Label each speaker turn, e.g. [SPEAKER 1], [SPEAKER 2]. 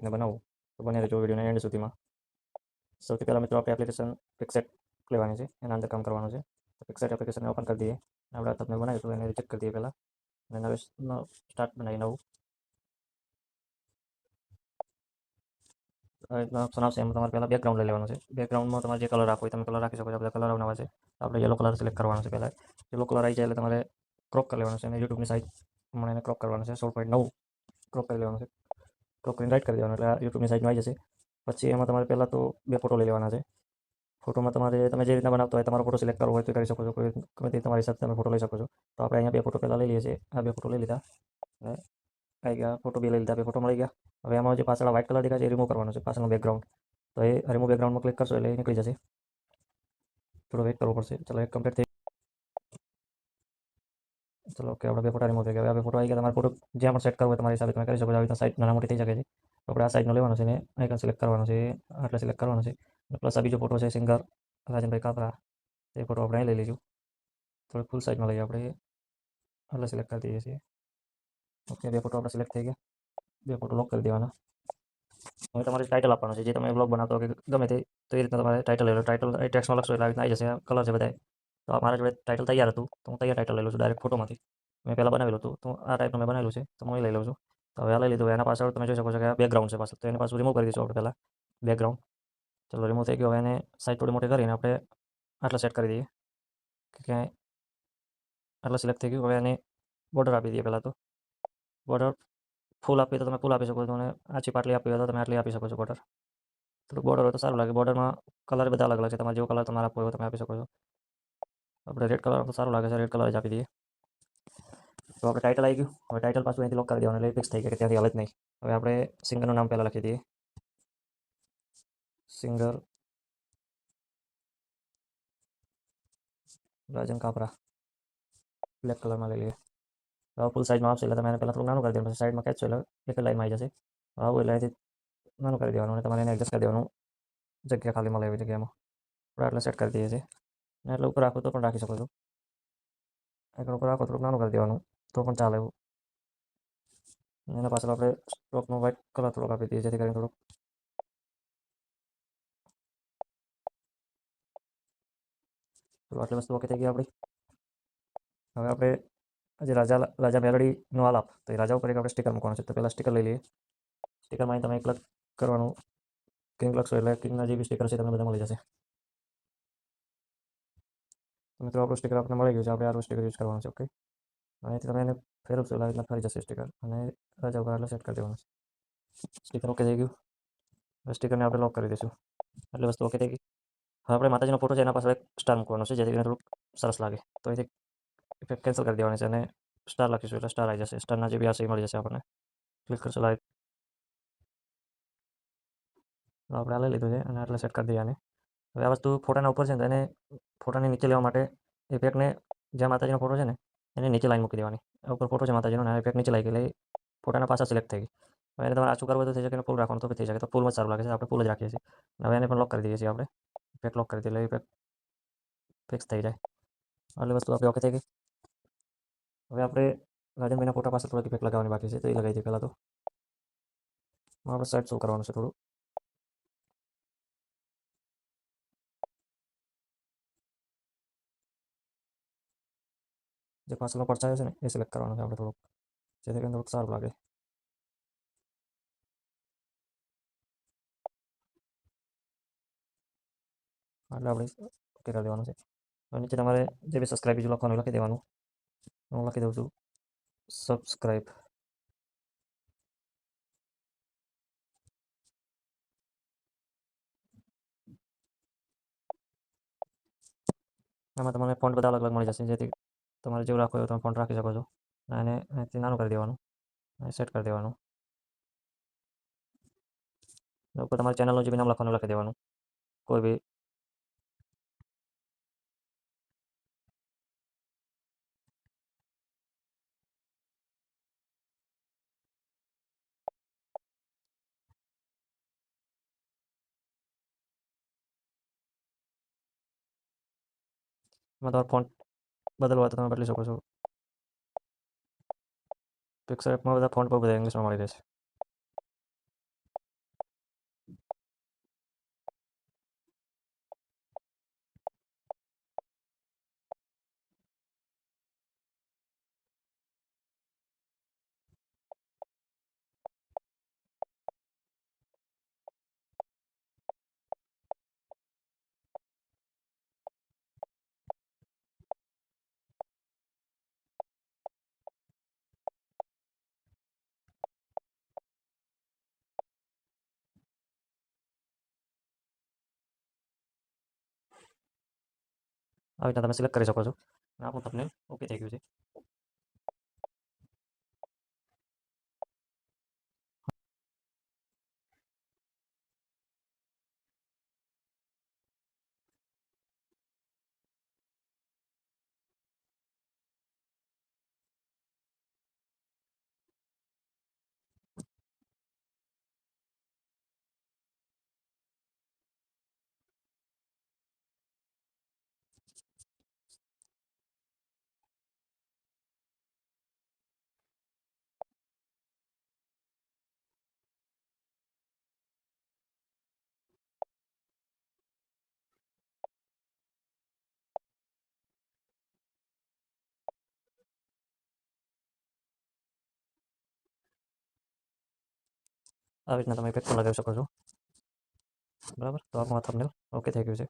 [SPEAKER 1] ને બનાવવું તો બને રહેજો વિડીયોના એન્ડ સુધીમાં. સૌથી પહેલાં મિત્રો આપણે એપ્લિકેશન પિક્સેટ લેવાની છે, એના અંદર કામ કરવાનું છે. તો પિક્સેટ એપ્લિકેશનને ઓપન કરી દઈએ. આપણે તમને બનાવ્યું હતું એને રિજેક્ટ કરી દઈએ પહેલાં, અને નવે સ્ટાર્ટ બનાવી નવું. ઓપ્શન આવશે એમાં તમારે પહેલાં બેકગ્રાઉન્ડ લઈ લેવાનું છે. બેકગ્રાઉન્ડમાં તમારે જે કલર રાખવો હોય તમે કલર રાખી શકો છો. આપણે કલર આવવા છે, આપણે યલો કલર સિલેક્ટ કરવાનો છે. પહેલાં યલો કલર આવી જાય એટલે તમારે ક્રોપ કરી લેવાનું છે, અને યુટ્યુબની સાઇઝ પ્રમાણે એને ક્રોપ કરવાનું છે. 16.9 ક્રોપ કરી લેવાનું છે. ક્રોપ કરીને રાઈટ કરી દેવાનું એટલે યુટ્યુબની સાઇઝમાં આવી જશે. પછી એમાં તમારે પહેલાં તો બે ફોટો લઈ લેવાના છે. ફોટોમાં તમારે તમે જે રીતના બનાવતો હોય તમારો ફોટો સિલેક્ટ કરવો હોય તો કરી શકો છો. કોઈ ગમે તે તમારી સાથે તમે ફોટો લઈ શકો છો. તો આપણે અહીંયા બે ફોટો પહેલાં લઈ લઈએ છીએ. આ બે ફોટો લઈ લીધા અને આવી ગયા. ફોટો બે લઈ લીધા, બે ફોટો મળી ગયા. હવે એમાં જે પાછળ વ્હાઇટ કલર દેખાય છે એ રિમૂવ કરવાનો છે, પાછળનું બેકગ્રાઉન્ડ. તો એ રિમૂવ બેકગ્રાઉન્ડમાં ક્લિક કરશો એટલે એ નીકળી જશે. થોડો વેઇટ કરવો પડશે. ચલો એક કમ્પ્લીટ થઈ. ચલો ઓકે, આપણે બે ફોટા રિમૂવ થઈ ગયા. હવે બે ફોટો આવી ગયા. તમારે ફોટો જ્યાં પણ સેટ કરવો હોય તમારી હિસાબે તમે કરી શકો છો. આવી રીતના સાઇઝ નાના મોટી થઈ શકે છે. તો આપણે આ સાઇઝનો લેવાનો છે ને આઇકન સિલેક્ટ કરવાનો છે, આટલે સિલેક્ટ કરવાનો છે. પ્લસ આ બીજો ફોટો છે સિંગર રાજનભાઈ કાપરા, એ ફોટો આપણે અહીં લઈ લઈશું. થોડી ફૂલ સાઇઝમાં લઈએ આપણે, એટલે સિલેક્ટ કરી દઈએ છીએ. ઓકે, બે ફોટો આપણે સિલેક્ટ થઈ ગયા. બે ફોટો લોક કરી દેવાના. હવે તમારે ટાઇટલ આપવાનું છે, જે તમે બ્લોગ બનાવતો કે ગમે તે, તો એ રીતના તમારે ટાઇટલ લઈ લો. ટાઇટલ એ ટેક્સ્ટમાં લખશો એટલે આવી રીતના આવી જશે. કલર છે બધા. તો મારા જોડે ટાઇટલ તૈયાર હતું તો હું તૈયાર ટાઇટલ લઈ લઉં છું ડાયરેક્ટ ફોટોમાંથી. મેં પહેલાં બનાવેલું હતું તો આ ટાઈપનું મેં બનાવેલું છે તો હું એ લઈ લઉં છું. તો હવે આ લઈ લીધું. એના પાછળ તમે જોઈ શકો છો કે આ બેકગ્રાઉન્ડ છે પાછળ, તો એને પાછું રિમૂવ કરી દઈશું આપણે પહેલાં બેકગ્રાઉન્ડ. ચલો રિમૂવ થઈ ગયો. હવે એને સાઈડ થોડી મોટી કરીને આપણે આટલા સેટ કરી દઈએ કે ક્યાંય આટલા સિલેક્ટ થઈ ગયું. હવે એને બોર્ડર આપી દઈએ. પહેલાં તો બોર્ડર ફૂલ આપીએ તો તમે ફૂલ આપી શકો છો, અને આછી પાટલી આપી હોય તો તમે આટલી આપી શકો છો બોર્ડર. થોડુંક બોર્ડર હોય તો સારું લાગે. બોર્ડરમાં કલર બધા અલગ અલગ છે, તમારે જેવો કલર તમારે આપવો હોય તમે આપી શકો છો. આપણે રેડ કલર તો સારું લાગે છે, રેડ કલર જ આપી દઈએ. તો આપણે ટાઇટલ આવી ગયું. હવે ટાઇટલ પાછું અહીંથી લોક કરી દેવાનું એટલે ફિક્સ થઈ ગયા કે ત્યાંથી હાલે જ નહીં. હવે આપણે સિંગરનું નામ પહેલાં લખી દઈએ. સિંગર રાજન કાપરા, બ્લેક કલરમાં લઈ લઈએ. હવે ફૂલ સાઇઝમાં આવશે એટલે તમે એને પહેલાં થોડું નાનું કરી દેવાનું. પછી સાઈડમાં ખેંચશો એટલે એક જ લાઈનમાં આવી જશે. આવું એટલે અહીંથી નાનું કરી દેવાનું અને તમારે એને એડજસ્ટ કરી દેવાનું જગ્યા ખાલી મળે એવી જગ્યામાં. આપણે આટલે સેટ કરી દઈએ છીએ. અને એટલે ઉપર રાખો તો પણ રાખી શકો છો. આગળ ઉપર રાખો થોડુંક નાનું કરી દેવાનું તો પણ ચાલે એવું. એના પાછળ આપણે સ્ટ્રોકનો વ્હાઇટ કલર થોડોક આપી દઈએ જેથી કરીને થોડુંક. તો આટલી વસ્તુ ઓકે થઈ ગઈ આપણી. હવે આપણે જે રાજા મેલડીનો આલાપ, તો એ રાજા ઉપર એક આપણે સ્ટીકર મૂકવાનું છે. તો પહેલાં સ્ટીકર લઈ લઈએ. સ્ટીકરમાં તમે ક્લિક કરવાનું, કિંગ લખશો એટલે કિંગના જે બી સ્ટીકર છે તમને બધા મળી જશે. તો મિત્રો આપણું સ્ટીકર આપણને મળી ગયું છે. આપણે આરું સ્ટીકર યુઝ કરવાનું છે. ઓકે, અહીંથી તમે એને ફેરવશો એટલે આવી રીતના ફરી જશે સ્ટીકર, અને રાજા ઉપર એટલે સેટ કરી દેવાનું છે. સ્ટીકર ઓકે થઈ ગયું. હવે સ્ટીકરને આપણે લોક કરી દઈશું. એટલે વસ્તુ ઓકે થઈ ગઈ. હવે આપણે માતાજીનો ફોટો છે એના પાસે એક સ્ટાર મૂકવાનો છે જેથી કરીને થોડુંક સરસ લાગે. તો અહીંથી ઇફેક્ટ કેન્સલ કરી દેવાની છે અને સ્ટાર લખીશું એટલે સ્ટાર આવી જશે. સ્ટારના જે બી હશે એ મળી જશે આપણને. ક્લિક કરશો લાઈક. આપણે આ લઈ લીધું છે અને એટલે સેટ કરી દઈએ આને. હવે આ વસ્તુ ફોટાના ઉપર છે ને, તો એને ફોટાની નીચે લેવા માટે ઇફેક્ટને, જ્યાં માતાજીનો ફોટો છે ને એની નીચે લાઈન મૂકી દેવાની. ઉપર ફોટો છે માતાજીનો અને ઇફેક્ટ નીચે લાગી એટલે ફોટાના પાછા સિલેક્ટ થઈ ગઈ. હવે એને તમારે આછું કરવું તો થઈ શકે, ફૂલ રાખવાનું તો બી થઈ શકે. તો ફૂલમાં સારું લાગે છે, આપણે ફૂલ જ રાખીએ છીએ. હવે એને પણ લોક કરી દઈએ છીએ આપણે. ઇફેક્ટ લોક કરી દઈએ એટલે ઇફેક્ટ ફિક્સ થઈ જાય. આટલી વસ્તુ આપણે ઓકે થઈ ગઈ. હવે આપણે રાજનભાઈના ફોટા પાસે થોડુંક ઇફેક્ટ લગાવવાની બાકી છે તો એ લગાવી દઈએ પહેલાં. તો આપણે સાઈડ શો કરવાનું છે થોડું. જે પાછળનો પડછાયો છે ને એ સિલેક્ટ કરવાનો છે આપણે થોડુંક, જેથી કરીને થોડુંક સારું લાગે. એટલે આપણે ઓકે કરી દેવાનું છે. હવે નીચે તમારે જે બી સબસ્ક્રાઈબ બીજું લખવાનું લખી દેવાનું. હું લખી દઉં છું સબસ્ક્રાઈબ. આમાં તમને ફોન્ટ બધા અલગ અલગ મળી જશે, જેથી તમારે જેવું રાખવું હોય તમે ફોન્ટ રાખી શકો છો. અને અહીંથી નાનું કરી દેવાનું અને સેટ કરી દેવાનું. ઉપર તમારી ચેનલનું જે બી નામ લખવાનું લખી દેવાનું કોઈ બી. એમાં તમારે ફોન્ટ બદલવા હોય તો તમે બદલી શકો છો. પિક્સર એપમાં બધા ફોન્ટ પર બધા ઇંગ્લિશમાં મળી રહેશે. આવી રીતના તમે સિલેક્ટ કરી શકો છો અને આપણું થંબનેલ ઓકે થઈ ગયું છે. આવી રીતના તમે ઇફેક્ટ પણ લગાવી શકો છો. બરાબર, તો આપણું થંબનેલ ઓકે થઈ ગયું છે.